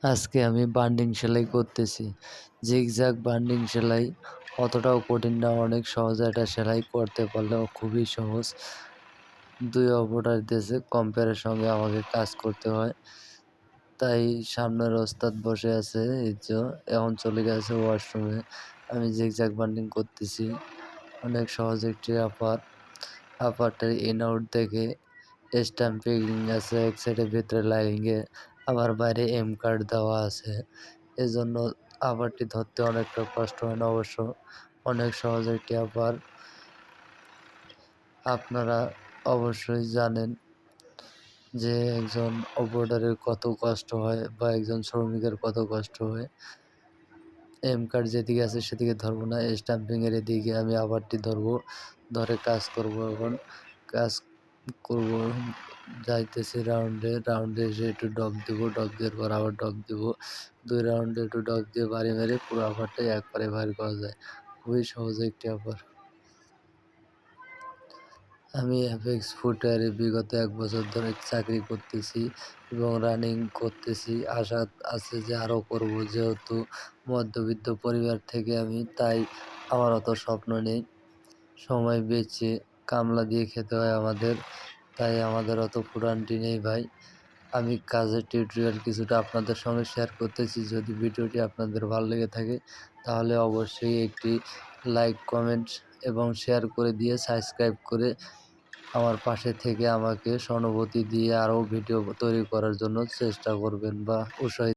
আজকে আমি বান্ডিং সেলাই করতেছি। জিগজ্যাগ বান্ডিং সেলাই অতটাও কঠিন না, অনেক সহজে এটা সেলাই করতে পারলেও খুবই সহজ। ২ অপরেটর দেশে কম্পেয়ারের সঙ্গে আমাকে কাজ করতে হয়। তাই সামনের ওস্তাদ বসে আছে এখন চলে গেছে ওয়াশরুমে। আমি জিগজ্যাগ বান্ডিং করতেছি। অনেক সহজ একটি আপারটার ইন আউট দেখে স্ট্যাম্পিং আছে এক সাইডে, ভিতরে লাইনিংয়ে আবার বাইরে এম কার্ড দেওয়া আছে। এজন্য আপারটি ধরতে অনেকটা কষ্ট হয় না, অবশ্য অনেক সহজ একটি আপার। আপনারা অবশ্যই জানেন যে একজন অপারেটরের কত কষ্ট হয় বা একজন শ্রমিকের কত কষ্ট হয়। এম কার্ড যেদিকে আছে সেদিকে ধরবো না, স্ট্যাম্পিংয়ের এদিকে আমি আপারটি ধরবো, ধরে কাজ করব। এখন কাজ করব, যাইতেছি রাউন্ডে এসে একটু ডগ দেবো, ডগ দেওয়ার পর আবার ডগ দেবো। ২ রাউন্ডে একটু ডগ দিয়ে বাড়ি মেরে পুরো আপারটাই একবারে বাইর করা যায়। খুবই সহজ একটি আপার। আমি অ্যাপেক্স ফুটওয়্যারে বিগত ১ বছর ধরে চাকরি করতেছি এবং রানিং করতেছি। আশা আছে যে আরও করব, যেহেতু মধ্যবিত্ত পরিবার থেকে আমি, তাই আমার অত স্বপ্ন নেই। সময় বেঁচে কামলা দিয়ে খেতে হয় আমাদের, তাই আমাদের অত ফুটান্টি নেই ভাই। আমি কাজের টিউটোরিয়াল কিছুটা আপনাদের সঙ্গে শেয়ার করতেছি। যদি ভিডিওটি আপনাদের ভালো লেগে থাকে তাহলে অবশ্যই একটি লাইক, কমেন্ট এবং শেয়ার করে দিয়ে সাবস্ক্রাইব করে আমার পাশে থেকে আমাকে সহানুভূতি দিয়ে আরও ভিডিও তৈরি করার জন্য চেষ্টা করবেন বা উৎসাহিত